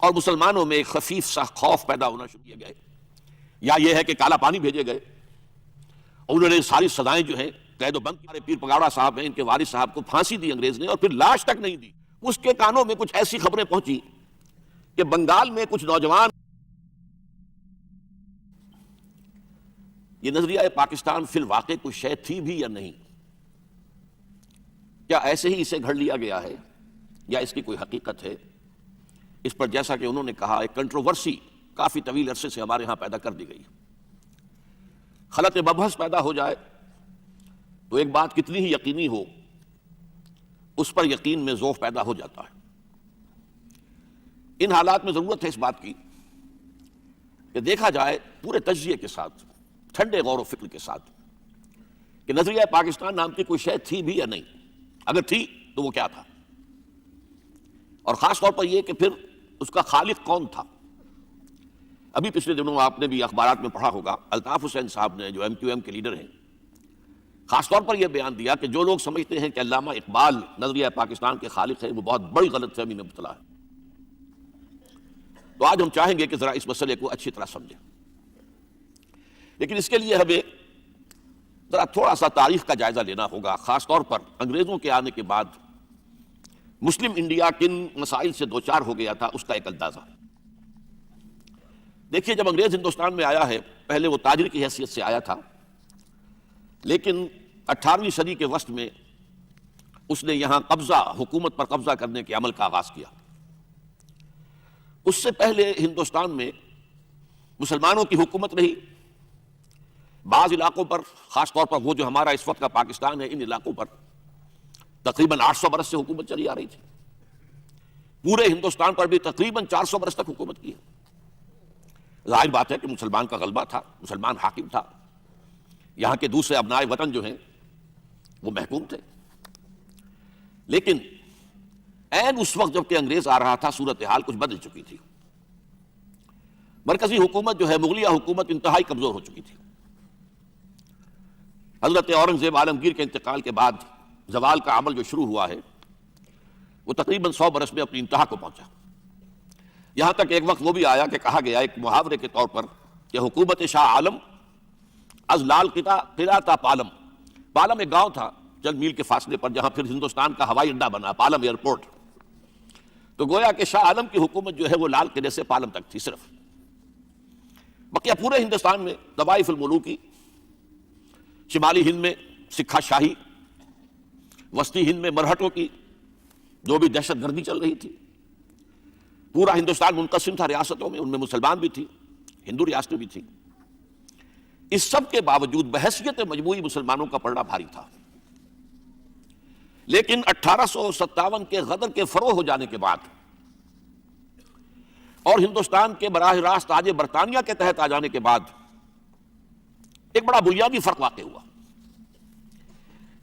اور مسلمانوں میں ایک خفیف سا خوف پیدا ہونا شروع کیا گیا ہے، یا یہ ہے کہ کالا پانی بھیجے گئے اور انہوں نے ساری سزائیں جو ہیں قید و بند کی. پیر پگاڑا صاحب ہیں، ان کے والد صاحب کو پھانسی دی انگریز نے اور پھر لاش تک نہیں دی. اس کے کانوں میں کچھ ایسی خبریں پہنچی کہ بنگال میں کچھ نوجوان، یہ نظریہ پاکستان فی الواقع کچھ شے تھی بھی یا نہیں، کیا ایسے ہی اسے گھڑ لیا گیا ہے یا اس کی کوئی حقیقت ہے؟ اس پر جیسا کہ انہوں نے کہا ایک کنٹروورسی کافی طویل عرصے سے ہمارے ہاں پیدا کر دی گئی. خلط مبحث پیدا ہو جائے تو ایک بات کتنی ہی یقینی ہو اس پر یقین میں ذوف پیدا ہو جاتا ہے. ان حالات میں ضرورت ہے اس بات کی کہ دیکھا جائے پورے تجزیے کے ساتھ، ٹھنڈے غور و فکر کے ساتھ، کہ نظریہ پاکستان نام کی کوئی شے تھی بھی یا نہیں. اگر تھی تو وہ کیا تھا، اور خاص طور پر یہ کہ پھر اس کا خالق کون تھا. ابھی پچھلے دنوں آپ نے بھی اخبارات میں پڑھا ہوگا، الطاف حسین صاحب نے جو ایم کیو ایم کے لیڈر ہیں، خاص طور پر یہ بیان دیا کہ جو لوگ سمجھتے ہیں کہ علامہ اقبال نظریہ پاکستان کے خالق ہیں وہ بہت بڑی غلط فہمی میں مبتلا ہے. تو آج ہم چاہیں گے کہ ذرا اس مسئلے کو اچھی طرح سمجھیں، لیکن اس کے لیے ہمیں ذرا تھوڑا سا تاریخ کا جائزہ لینا ہوگا، خاص طور پر انگریزوں کے آنے کے بعد مسلم انڈیا کن مسائل سے دوچار ہو گیا تھا اس کا ایک اندازہ. دیکھیے، جب انگریز ہندوستان میں آیا ہے پہلے وہ تاجر کی حیثیت سے آیا تھا، لیکن 18ویں صدی کے وسط میں اس نے یہاں حکومت پر قبضہ کرنے کے عمل کا آغاز کیا. اس سے پہلے ہندوستان میں مسلمانوں کی حکومت رہی. بعض علاقوں پر، خاص طور پر وہ جو ہمارا اس وقت کا پاکستان ہے، ان علاقوں پر تقریباً 800 برس سے حکومت چلی آ رہی تھی. پورے ہندوستان پر بھی تقریباً 400 برس تک حکومت کی ہے. ظاہر بات ہے کہ مسلمان کا غلبہ تھا، مسلمان حاکم تھا، یہاں کے دوسرے ابنائے وطن جو ہیں وہ محکوم تھے. لیکن عین اس وقت جب کہ انگریز آ رہا تھا صورتحال کچھ بدل چکی تھی. مرکزی حکومت جو ہے، مغلیہ حکومت، انتہائی کمزور ہو چکی تھی. حضرت اورنگزیب عالمگیر کے انتقال کے بعد زوال کا عمل جو شروع ہوا ہے وہ تقریباً 100 برس میں اپنی انتہا کو پہنچا. یہاں تک ایک وقت وہ بھی آیا کہ کہا گیا ایک محاورے کے طور پر کہ حکومت شاہ عالم از لال قلعہ تا پالم. پالم ایک گاؤں تھا چند میل کے فاصلے پر جہاں پھر ہندوستان کا ہوائی اڈا بنا، پالم ایئرپورٹ. تو گویا کہ شاہ عالم کی حکومت جو ہے وہ لال قلعے سے پالم تک تھی صرف. بقیہ پورے ہندوستان میں طوائف الملوکی، شمالی ہند میں سکھا شاہی، وسطی ہند میں مرہٹوں کی جو بھی دہشت گردی چل رہی تھی. پورا ہندوستان منقسم تھا ریاستوں میں، ان میں مسلمان بھی تھی، ہندو ریاستیں بھی تھیں. اس سب کے باوجود بحیثیت مجموعی مسلمانوں کا پڑنا بھاری تھا. لیکن 1857 کے غدر کے فروغ ہو جانے کے بعد اور ہندوستان کے براہ راست تاج برطانیہ کے تحت آ جانے کے بعد ایک بڑا بنیادی فرق واقع ہوا.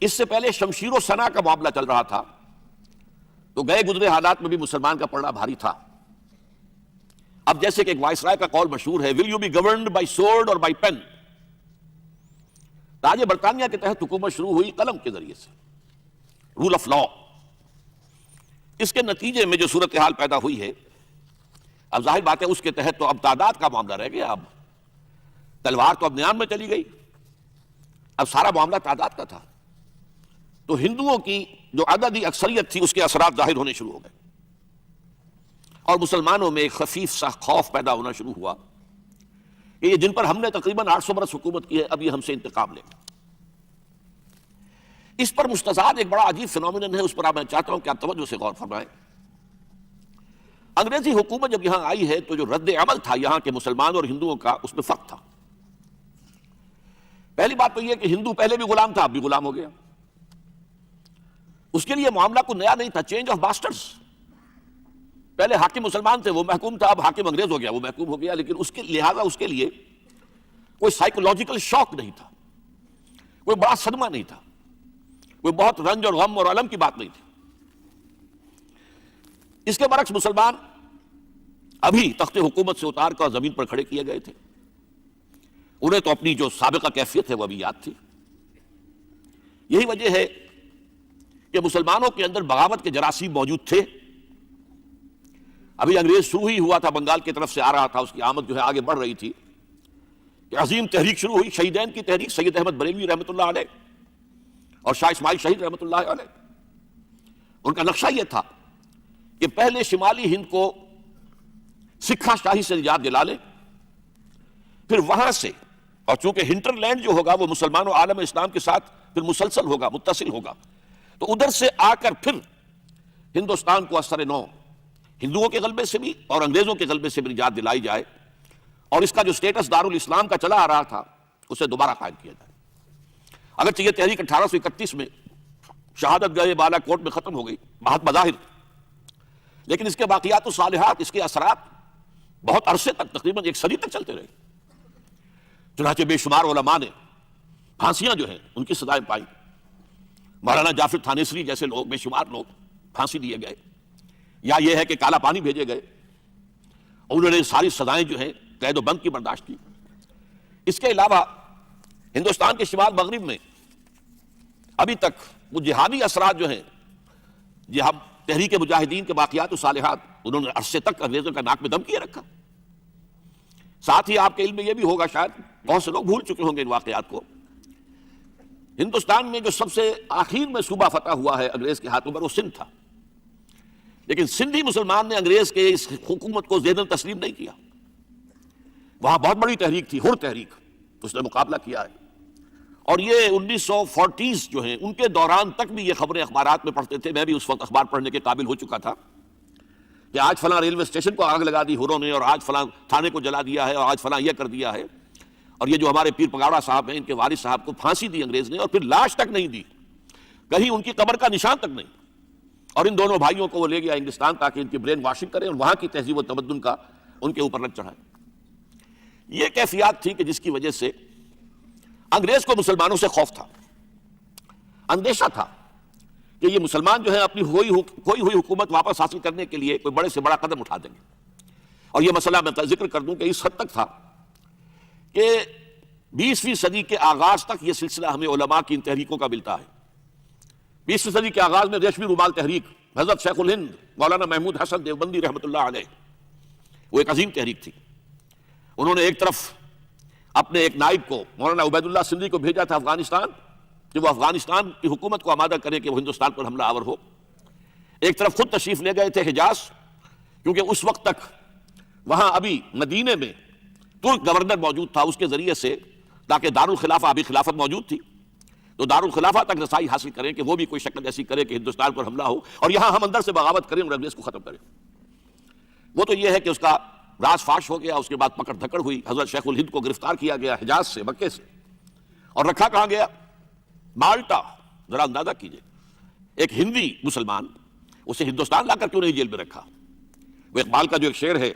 اس سے پہلے شمشیر و سنا کا معاملہ چل رہا تھا تو گئے گزرے حالات میں بھی مسلمان کا پڑنا بھاری تھا. اب جیسے کہ ایک وائسرائے کا قول مشہور ہے، will you be governed by sword اور بائی پین. تاج برطانیہ کے تحت حکومت شروع ہوئی قلم کے ذریعے سے، رول آف لا. اس کے نتیجے میں جو صورتحال پیدا ہوئی ہے، اب ظاہر بات ہے اس کے تحت تو اب تعداد کا معاملہ رہ گیا. اب تلوار تو اب نیام میں چلی گئی، اب سارا معاملہ تعداد کا تھا. تو ہندوؤں کی جو عددی اکثریت تھی اس کے اثرات ظاہر ہونے شروع ہو گئے اور مسلمانوں میں ایک خفیف سا خوف پیدا ہونا شروع ہوا کہ یہ جن پر ہم نے تقریباً 800 برس حکومت کی ہے اب یہ ہم سے انتقام لیں گے. اس پر مستزاد ایک بڑا عجیب فینومینن ہے، اس پر میں چاہتا ہوں کہ آپ توجہ سے غور فرمائیں. انگریزی حکومت جب یہاں آئی ہے تو جو رد عمل تھا یہاں کے مسلمان اور ہندوؤں کا، اس میں فرق تھا. پہلی بات تو یہ کہ ہندو پہلے بھی غلام تھا، اب بھی غلام ہو گیا. اس کے لیے معاملہ کوئی نیا نہیں تھا، چینج آف ماسٹرز. پہلے حاکم مسلمان تھے، وہ محکوم تھا، اب حاکم انگریز ہو گیا، وہ محکوم ہو گیا. لیکن اس کے لہٰذا اس کے لیے کوئی سائیکولوجیکل شوق نہیں تھا، کوئی بڑا صدمہ نہیں تھا، کوئی بہت رنج اور غم اور الم کی بات نہیں تھی. اس کے برعکس مسلمان ابھی تخت حکومت سے اتار کر زمین پر کھڑے کیے گئے تھے. انہیں تو اپنی جو سابقہ کیفیت ہے وہ ابھی یاد تھی. یہی وجہ ہے کہ مسلمانوں کے اندر بغاوت کے جراثیم موجود تھے ابھی انگریز شروع ہی ہوا تھا، بنگال کی طرف سے آ رہا تھا، اس کی آمد جو ہے آگے بڑھ رہی تھی کہ عظیم تحریک شروع ہوئی، شہیدین کی تحریک، سید احمد بریلوی رحمۃ اللہ علیہ اور شاہ اسماعیل شہید رحمۃ اللہ علیہ۔ ان کا نقشہ یہ تھا کہ پہلے شمالی ہند کو سکھا شاہی سے نجات دلا لیں، پھر وہاں سے، اور چونکہ ہنٹر لینڈ جو ہوگا وہ مسلمان و عالم اسلام کے ساتھ پھر مسلسل ہوگا، متصل ہوگا، تو ادھر سے آ کر پھر ہندوستان کو اثر نو ہندوؤں کے غلبے سے بھی اور انگریزوں کے غلبے سے بھی نجات دلائی جائے، اور اس کا جو سٹیٹس دارالاسلام کا چلا آ رہا تھا اسے دوبارہ قائم کیا جائے۔ اگرچہ یہ تحریک 1831 میں شہادت گاہ بالا کوٹ میں ختم ہو گئی بہت بظاہر، لیکن اس کے باقیات و صالحات، اس کے اثرات بہت عرصے تک، تقریباً 1 صدی تک چلتے رہے۔ چنانچہ بے شمار علماء نے پھانسیاں جو ہیں ان کی سزائیں پائیں، مولانا جعفر تھانیسری جیسے لوگ، بے شمار لوگ پھانسی دیے گئے، یا یہ ہے کہ کالا پانی بھیجے گئے، اور انہوں نے ساری سزائیں جو ہیں قید و بند کی برداشت کی۔ اس کے علاوہ ہندوستان کے شمال مغرب میں ابھی تک وہ جہادی اثرات جو ہیں، جہاد تحریک مجاہدین کے باقیات و صالحات، انہوں نے عرصے تک انگریزوں کا ناک میں دم کیے رکھا۔ ساتھ ہی آپ کے علم میں یہ بھی ہوگا، شاید بہت سے لوگ بھول چکے ہوں گے ان واقعات کو، ہندوستان میں جو سب سے آخر میں صوبہ فتح ہوا ہے انگریز کے ہاتھوں پر وہ سندھ تھا، لیکن سندھی مسلمان نے انگریز کے اس حکومت کو ذہناً تسلیم نہیں کیا۔ وہاں بہت بڑی تحریک تھی، ہر تحریک، اس نے مقابلہ کیا ہے، اور یہ 1940 جو ہیں ان کے دوران تک بھی یہ خبریں اخبارات میں پڑھتے تھے، میں بھی اس وقت اخبار پڑھنے کے قابل ہو چکا تھا کہ آج فلاں ریلوے اسٹیشن کو آگ لگا دی ہروں نے، اور آج فلاں تھانے کو جلا دیا ہے، اور آج فلاں یہ کر دیا ہے، اور یہ جو ہمارے پیر پگاڑا صاحب ہیں ان کے والد صاحب کو پھانسی دی انگریز نے، اور پھر لاش تک نہیں دی، کہیں ان کی قبر کا نشان تک نہیں، اور ان دونوں بھائیوں کو وہ لے گیا ہندوستان تاکہ ان کی برین واشنگ کریں اور وہاں کی تہذیب و تمدن کا ان کے اوپر رنگ چڑھائیں۔ یہ کیفیات تھی کہ جس کی وجہ سے انگریز کو مسلمانوں سے خوف تھا، اندیشہ تھا کہ یہ مسلمان جو ہے اپنی کھوئی ہوئی حکومت واپس حاصل کرنے کے لیے کوئی بڑے سے بڑا قدم اٹھا دیں گے۔ اور یہ مسئلہ میں ذکر کر دوں کہ اس حد تک تھا کہ 20ویں صدی کے آغاز تک یہ سلسلہ ہمیں علماء کی ان تحریکوں کا ملتا ہے۔ 20ویں صدی کے آغاز میں ریشمی رومال تحریک، حضرت شیخ الہند مولانا محمود حسن دیوبندی رحمۃ اللہ علیہ، وہ ایک عظیم تحریک تھی۔ انہوں نے ایک طرف اپنے ایک نائب کو مولانا عبید اللہ سندھی کو بھیجا تھا افغانستان کہ وہ افغانستان کی حکومت کو آمادہ کرے کہ وہ ہندوستان پر حملہ آور ہو، ایک طرف خود تشریف لے گئے تھے حجاز، کیونکہ اس وقت تک وہاں ابھی مدینے میں ترک گورنر موجود تھا، اس کے ذریعے سے تاکہ دارالخلافہ ابھی خلافت موجود تھی تو دارالخلافہ تک رسائی حاصل کریں کہ وہ بھی کوئی شکل ایسی کرے کہ ہندوستان پر حملہ ہو اور یہاں ہم اندر سے بغاوت کریں اور انگریز کو ختم کریں۔ وہ تو یہ ہے کہ اس کا راز فاش ہو گیا، اس کے بعد پکڑ دھکڑ ہوئی، حضرت شیخ الہند کو گرفتار کیا گیا حجاز سے، مکے سے، اور رکھا کہاں گیا؟ مالٹا۔ ذرا اندازہ کیجئے، ایک ہندی مسلمان، اسے ہندوستان لا کر کیوں نہیں جیل میں رکھا؟ وہ اقبال کا جو ایک شعر ہے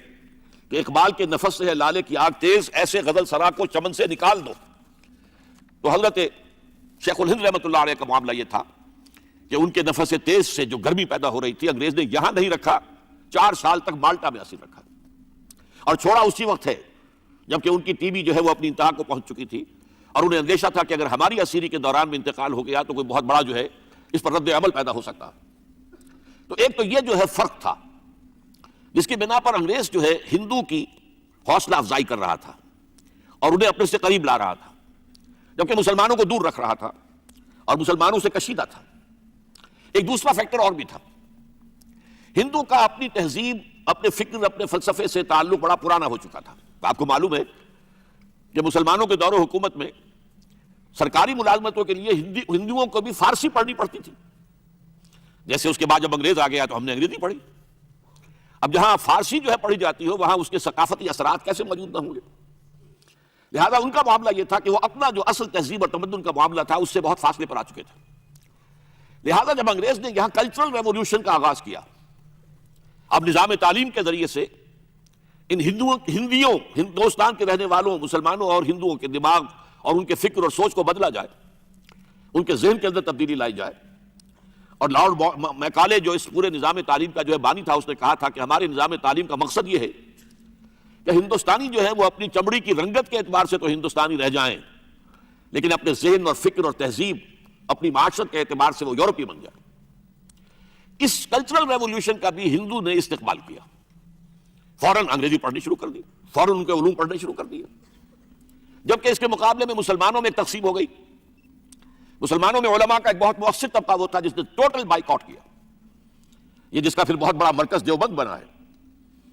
کہ اقبال کے نفس سے ہے لالے کی آگ تیز، ایسے غزل سرا کو چمن سے نکال دو۔ تو حضرت شیخ الہند رحمۃ اللہ علیہ کا معاملہ یہ تھا کہ ان کے نفس تیز سے جو گرمی پیدا ہو رہی تھی، انگریز نے یہاں نہیں رکھا، 4 سال تک مالٹا میں اسیر رکھا، اور چھوڑا اسی وقت ہے جبکہ ان کی ٹی بی جو ہے وہ اپنی انتہا کو پہنچ چکی تھی، اور انہیں اندیشہ تھا کہ اگر ہماری اسیری کے دوران میں انتقال ہو گیا تو کوئی بہت بڑا جو ہے اس پر رد عمل پیدا ہو سکتا۔ تو ایک تو یہ جو ہے فرق تھا جس کی بنا پر انگریز جو ہے ہندو کی حوصلہ افزائی کر رہا تھا اور انہیں اپنے سے قریب لا رہا تھا، جبکہ مسلمانوں کو دور رکھ رہا تھا اور مسلمانوں سے کشیدہ تھا۔ ایک دوسرا فیکٹر اور بھی تھا، ہندو کا اپنی تہذیب، اپنے فکر، اپنے فلسفے سے تعلق بڑا پرانا ہو چکا تھا۔ آپ کو معلوم ہے کہ مسلمانوں کے دور و حکومت میں سرکاری ملازمتوں کے لیے ہندوؤں کو بھی فارسی پڑھنی پڑتی تھی، جیسے اس کے بعد جب انگریز آ گیا تو ہم نے انگریزی پڑھی۔ اب جہاں فارسی جو ہے پڑھی جاتی ہو وہاں اس کے ثقافتی اثرات کیسے موجود نہ ہوں گے؟ لہذا ان کا معاملہ یہ تھا کہ وہ اپنا جو اصل تہذیب اور تمدن کا معاملہ تھا اس سے بہت فاصلے پر آ چکے تھے۔ لہذا جب انگریز نے یہاں کلچرل ریولیوشن کا آغاز کیا، اب نظام تعلیم کے ذریعے سے ان ہندیوں، ہندوستان کے رہنے والوں، مسلمانوں اور ہندوؤں کے دماغ اور ان کے فکر اور سوچ کو بدلا جائے، ان کے ذہن کے اندر تبدیلی لائی جائے۔ اور لارڈ میکالے جو اس پورے نظام تعلیم کا جو ہے بانی تھا، اس نے کہا تھا کہ ہمارے نظام تعلیم کا مقصد یہ ہے کہ ہندوستانی جو ہے وہ اپنی چمڑی کی رنگت کے اعتبار سے تو ہندوستانی رہ جائیں، لیکن اپنے ذہن اور فکر اور تہذیب، اپنی معاشرت کے اعتبار سے وہ یورپی بن جائیں۔ اس کلچرل ریولیوشن کا بھی ہندو نے استقبال کیا، فوراً انگریزی پڑھنی شروع کر دی، فوراً ان کے علوم پڑھنے شروع کر دیے، جبکہ اس کے مقابلے میں مسلمانوں میں ایک تقسیم ہو گئی۔ مسلمانوں میں علماء کا ایک بہت مؤثر طبقہ وہ تھا جس نے ٹوٹل بائیکاٹ کیا، یہ جس کا پھر بہت بڑا مرکز دیوبند بنا ہے،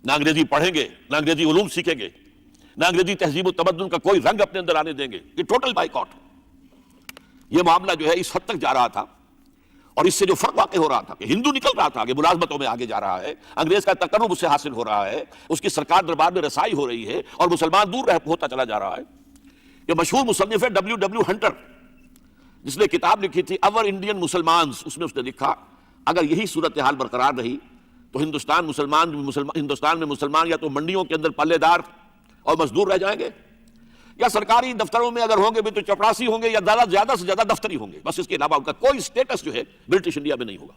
نہ انگریزی پڑھیں گے، نہ انگریزی علوم سیکھیں گے، نہ انگریزی تہذیب و تمدن کا کوئی رنگ اپنے اندر آنے دیں گے، یہ ٹوٹل بائیکاٹ۔ یہ معاملہ جو ہے اس حد تک جا رہا تھا، اور اس سے جو فرق واقع ہو رہا تھا کہ ہندو نکل رہا تھا کہ ملازمتوں میں آگے جا رہا ہے، انگریز کا تقرب اس سے حاصل ہو رہا ہے، اس کی سرکار دربار میں رسائی ہو رہی ہے، اور مسلمان دور ہوتا چلا جا رہا ہے۔ یہ مشہور مصنف ہے ڈبلیو ہنٹر، جس نے کتاب لکھی تھی اور انڈین مسلمانز، اس میں اس نے لکھا اگر یہی صورتحال برقرار رہی تو ہندوستان میں مسلمان یا تو منڈیوں کے اندر پلے دار اور مزدور رہ جائیں گے، یا سرکاری دفتروں میں اگر ہوں گے بھی تو چپراسی ہوں گے، یا زیادہ سے زیادہ دفتری ہوں گے، بس اس کے علاوہ ان کا کوئی سٹیٹس جو ہے برٹش انڈیا میں نہیں ہوگا۔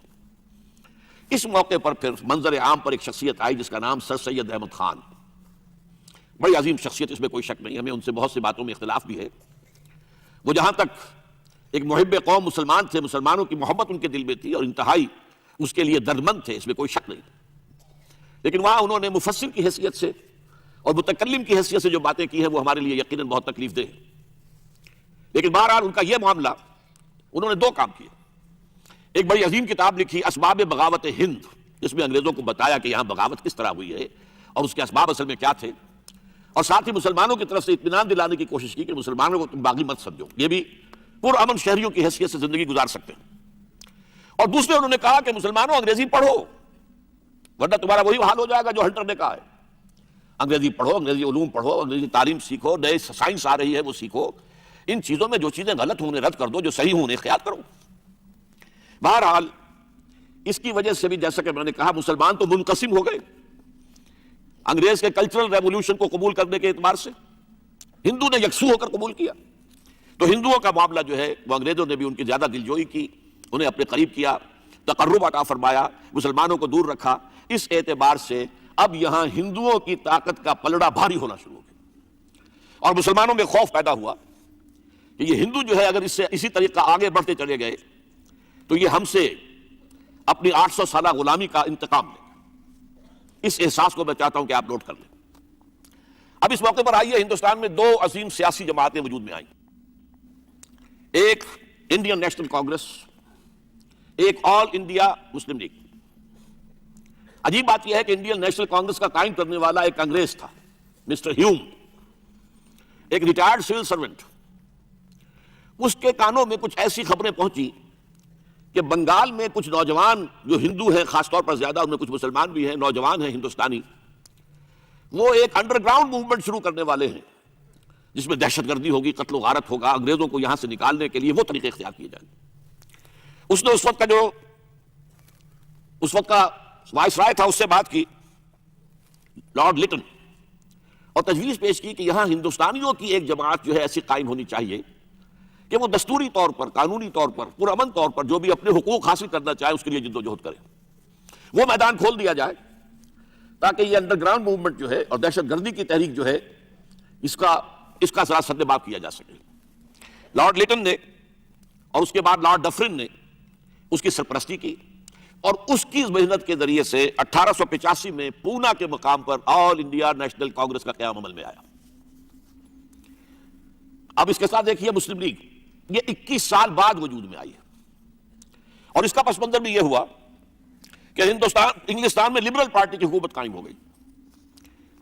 اس موقع پر پھر منظر عام پر ایک شخصیت آئی جس کا نام سر سید احمد خان، بڑی عظیم شخصیت، اس میں کوئی شک نہیں، ہمیں ان سے بہت سی باتوں میں اختلاف بھی ہے۔ وہ جہاں تک ایک محب قوم مسلمان تھے، مسلمانوں کی محبت ان کے دل میں تھی اور انتہائی اس کے لیے دردمند تھے، اس میں کوئی شک نہیں، لیکن وہاں انہوں نے مفسر کی حیثیت سے اور متکلم کی حیثیت سے جو باتیں کی ہیں وہ ہمارے لیے یقیناً بہت تکلیف دہ ہے۔ لیکن بہرحال ان کا یہ معاملہ، انہوں نے دو کام کیے۔ ایک بڑی عظیم کتاب لکھی اسباب بغاوت ہند، جس میں انگریزوں کو بتایا کہ یہاں بغاوت کس طرح ہوئی ہے اور اس کے اسباب اصل میں کیا تھے، اور ساتھ ہی مسلمانوں کی طرف سے اطمینان دلانے کی کوشش کی کہ مسلمانوں کو تم باغی مت سمجھو، یہ بھی پرامن شہریوں کی حیثیت سے زندگی گزار سکتے ہیں۔ اور دوسرے انہوں نے کہا کہ مسلمانوں انگریزی پڑھو، ورنہ تمہارا وہی حال ہو جائے گا جو ہنٹر نے کہا ہے، انگریزی پڑھو، انگریزی علوم پڑھو، انگریزی تعلیم سیکھو، نئے سائنس آ رہی ہے وہ سیکھو، ان چیزوں میں جو چیزیں غلط ہوں انہیں رد کر دو، جو صحیح ہوں انہیں اختیار کرو۔ بہرحال اس کی وجہ سے بھی جیسا کہ میں نے کہا مسلمان تو منقسم ہو گئے انگریز کے کلچرل ریولوشن کو قبول کرنے کے اعتبار سے، ہندو نے یکسو ہو کر قبول کیا، تو ہندوؤں کا معاملہ جو ہے وہ انگریزوں نے بھی ان کی زیادہ دلجوئی کی، انہیں اپنے قریب کیا، تقرب عطا فرمایا، مسلمانوں کو دور رکھا۔ اس اعتبار سے اب یہاں ہندوؤں کی طاقت کا پلڑا بھاری ہونا شروع ہو گیا، اور مسلمانوں میں خوف پیدا ہوا کہ یہ ہندو جو ہے اگر اسی طریقہ آگے بڑھتے چلے گئے تو یہ ہم سے اپنی 800 سالہ غلامی کا انتقام لے گا۔ اس احساس کو میں چاہتا ہوں کہ آپ نوٹ کر لیں۔ اب اس موقع پر آئیے، ہندوستان میں دو عظیم سیاسی جماعتیں وجود میں آئیں، ایک انڈین نیشنل کانگریس، ایک آل انڈیا مسلم لیگ۔ عجیب بات یہ ہے کہ انڈین نیشنل کانگریس کا قائم کرنے والا ایک انگریز تھا، مسٹر ہیوم، ایک ریٹائرڈ سول سروینٹ۔ اس کے کانوں میں کچھ ایسی خبریں پہنچی کہ بنگال میں کچھ نوجوان جو ہندو ہیں، خاص طور پر زیادہ ان میں کچھ مسلمان بھی ہیں، نوجوان ہیں ہندوستانی، وہ ایک انڈر گراؤنڈ موومنٹ شروع کرنے والے ہیں جس میں دہشت گردی ہوگی، قتل و غارت ہوگا، انگریزوں کو یہاں سے نکالنے کے لیے وہ طریقے اختیار کیے جائیں۔ اس نے اس وقت کا وائس رائے تھا، اس سے بات کی، لارڈ لٹن، اور تجویز پیش کی کہ یہاں ہندوستانیوں کی ایک جماعت جو ہے ایسی قائم ہونی چاہیے کہ وہ دستوری طور پر، قانونی طور پر، پرامن طور پر جو بھی اپنے حقوق حاصل کرنا چاہے اس کے لیے جد و جہد کرے، وہ میدان کھول دیا جائے تاکہ یہ انڈر گراؤنڈ موومنٹ جو ہے اور دہشت گردی کی تحریک جو ہے اس کا ذرا سدباب کیا جا سکے۔ لارڈ لٹن نے اور اس کے بعد لارڈ ڈفرن نے اس کی سرپرستی کی، اور اس کی محنت کے ذریعے سے 1885 میں پونا کے مقام پر آل انڈیا نیشنل کانگریس کا قیام عمل میں آیا۔ اب اس کے ساتھ دیکھیے مسلم لیگ، یہ 21 سال بعد وجود میں آئی ہے، اور اس کا پس منظر بھی یہ ہوا کہ انگلستان میں لبرل پارٹی کی حکومت قائم ہو گئی۔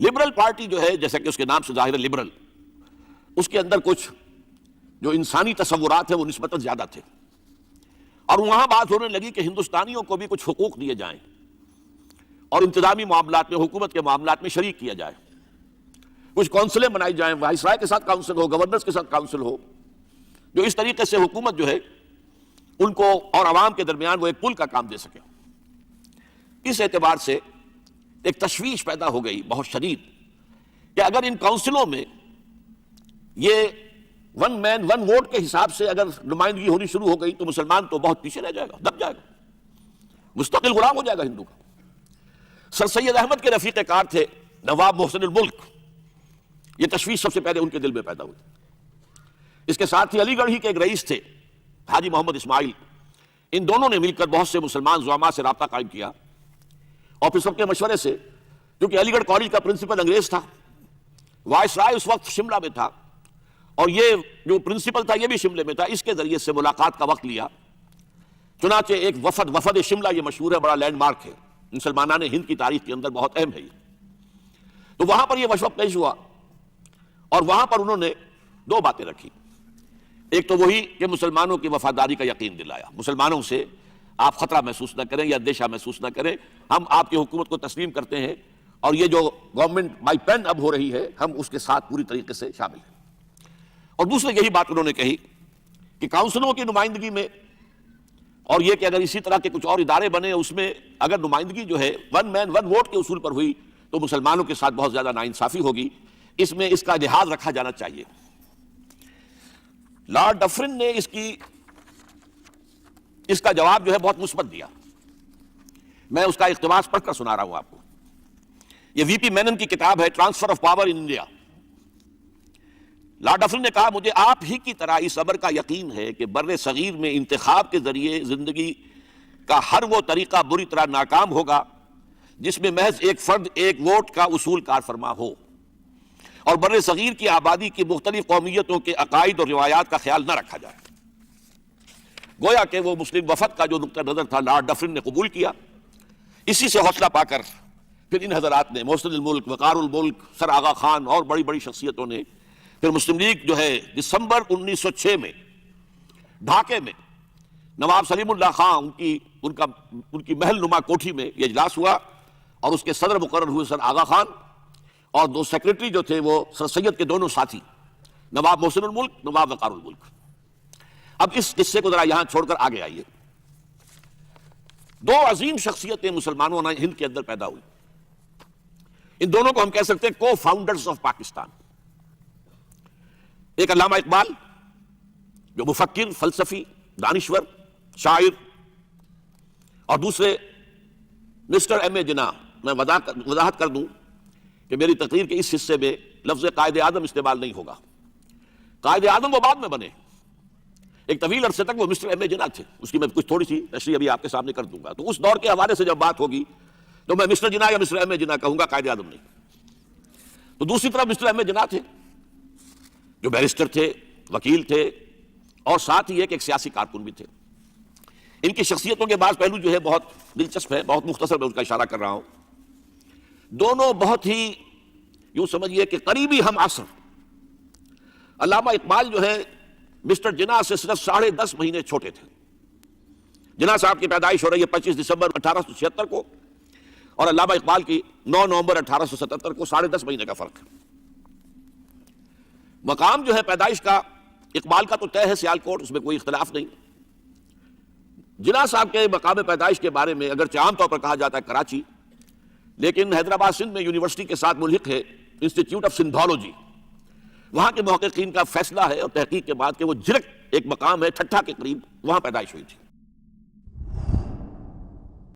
لبرل پارٹی جو ہے جیسا کہ اس کے نام سے ظاہر ہے لبرل، اس کے اندر کچھ جو انسانی تصورات ہیں وہ نسبتاً زیادہ تھے، اور وہاں بات ہونے لگی کہ ہندوستانیوں کو بھی کچھ حقوق دیے جائیں اور انتظامی معاملات میں، حکومت کے معاملات میں شریک کیا جائے، کچھ کونسلیں بنائی جائیں، وائس رائے کے ساتھ کاؤنسل ہو، گورنرز کے ساتھ کاؤنسل ہو، جو اس طریقے سے حکومت جو ہے ان کو اور عوام کے درمیان وہ ایک پل کا کام دے سکے۔ اس اعتبار سے ایک تشویش پیدا ہو گئی بہت شدید کہ اگر ان کاؤنسلوں میں یہ ون مین ون ووٹ کے حساب سے اگر نمائندگی ہونی شروع ہو گئی تو مسلمان تو بہت پیچھے رہ جائے گا، دب جائے گا، مستقل غلام ہو جائے گا ہندو کا۔ سر سید احمد کے رفیق کار تھے نواب محسن الملک، یہ تشویش سب سے پہلے ان کے دل میں پیدا ہوئی۔ اس کے ساتھ ہی علی گڑھ ہی کے ایک رئیس تھے حاجی محمد اسماعیل، ان دونوں نے مل کر بہت سے مسلمان زعماء سے رابطہ قائم کیا، اور پھر سب کے مشورے سے کیونکہ علی گڑھ کالج کا پرنسپل انگریز تھا، وائس رائے اس وقت شملہ میں تھا، اور یہ جو پرنسپل تھا یہ بھی شملے میں تھا، اس کے ذریعے سے ملاقات کا وقت لیا۔ چنانچہ ایک وفد شملہ، یہ مشہور ہے، بڑا لینڈ مارک ہے مسلمانان ہند کی تاریخ کے اندر، بہت اہم ہے یہ۔ تو وہاں پر یہ مشورہ پیش ہوا، اور وہاں پر انہوں نے دو باتیں رکھی۔ ایک تو وہی کہ مسلمانوں کی وفاداری کا یقین دلایا، مسلمانوں سے آپ خطرہ محسوس نہ کریں یا اندیشہ محسوس نہ کریں، ہم آپ کی حکومت کو تسلیم کرتے ہیں، اور یہ جو گورنمنٹ بائی پین اب ہو رہی ہے ہم اس کے ساتھ پوری طریقے سے شامل ہیں۔ اور دوسرے یہی بات انہوں نے کہی کہ کاؤنسلوں کی نمائندگی میں، اور یہ کہ اگر اسی طرح کے کچھ اور ادارے بنے اس میں اگر نمائندگی جو ہے ون مین ون ووٹ کے اصول پر ہوئی تو مسلمانوں کے ساتھ بہت زیادہ ناانصافی ہوگی، اس میں اس کا لحاظ رکھا جانا چاہیے۔ لارڈ ڈفرن نے اس کا جواب جو ہے بہت مثبت دیا۔ میں اس کا اقتباس پڑھ کر سنا رہا ہوں آپ کو۔ یہ وی پی مینن کی کتاب ہے transfer of power in India. Lord different نے کہا، مجھے آپ ہی کی طرح اس امر کا یقین ہے کہ بر صغیر میں انتخاب کے ذریعے زندگی کا ہر وہ طریقہ بری طرح ناکام ہوگا جس میں محض ایک فرد ایک ووٹ کا اصول کار فرما ہو، اور بر صغیر کی آبادی کی مختلف قومیتوں کے عقائد اور روایات کا خیال نہ رکھا جائے۔ گویا کہ وہ مسلم وفد کا جو نقطہ نظر تھا لارڈ ڈفرن نے قبول کیا۔ اسی سے حوصلہ پا کر پھر ان حضرات نے، محسن الملک، وقار الملک، سر آغا خان اور بڑی بڑی شخصیتوں نے پھر مسلم لیگ جو ہے دسمبر 1906 میں ڈھاکے میں نواب سلیم اللہ خان ان کی محل نما کوٹھی میں یہ اجلاس ہوا، اور اس کے صدر مقرر ہوئے سر آغا خان، اور دو سیکریٹری جو تھے وہ سر سید کے دونوں ساتھی، نواب محسن الملک، نواب وقار الملک۔ اب اس قصے کو ذرا یہاں چھوڑ کر آگے آئیے۔ دو عظیم شخصیتیں مسلمانوں نے ہند کے اندر پیدا ہوئی، ان دونوں کو ہم کہہ سکتے ہیں کو فاؤنڈرز آف پاکستان۔ ایک علامہ اقبال جو مفکر، فلسفی، دانشور، شاعر، اور دوسرے مسٹر ایم اے جناح۔ میں وضاحت کر دوں کہ میری تقریر کے اس حصے میں لفظ قائد اعظم استعمال نہیں ہوگا۔ قائد اعظم وہ بعد میں بنے، ایک طویل عرصے تک وہ مسٹر ایم اے جناح تھے، اس کی میں کچھ تھوڑی سی تشریح ابھی آپ کے سامنے کر دوں گا۔ تو اس دور کے حوالے سے جب بات ہوگی تو میں مسٹر جناح یا مسٹر ایم اے جناح کہوں گا، قائد اعظم نہیں۔ تو دوسری طرف مسٹر ایم اے جناح تھے جو بیرسٹر تھے، وکیل تھے، اور ساتھ ہی ایک سیاسی کارکن بھی تھے۔ ان کی شخصیتوں کے بعض پہلو جو ہے بہت دلچسپ ہے، بہت مختصر میں اس کا اشارہ کر رہا ہوں۔ دونوں بہت ہی یوں سمجھیے کہ قریبی ہم عصر۔ علامہ اقبال جو ہے مسٹر جناح سے صرف 10.5 مہینے چھوٹے تھے۔ جناح صاحب کی پیدائش ہو رہی ہے 25 دسمبر 1876 کو، اور علامہ اقبال کی 9 نومبر 1877 کو، 10.5 مہینے کا فرق ہے۔ مقام جو ہے پیدائش کا اقبال کا تو طے ہے سیالکوٹ، اس میں کوئی اختلاف نہیں۔ جناح صاحب کے مقام پیدائش کے بارے میں اگرچہ عام طور پر کہا جاتا ہے کراچی، لیکن حیدرآباد سندھ میں یونیورسٹی کے ساتھ ملحق ہے انسٹیٹیوٹ آف سندھولوجی، وہاں کے محققین کا فیصلہ ہے اور تحقیق کے بعد کہ وہ جھرک ایک مقام ہے ٹھٹھا کے قریب، وہاں پیدائش ہوئی تھی۔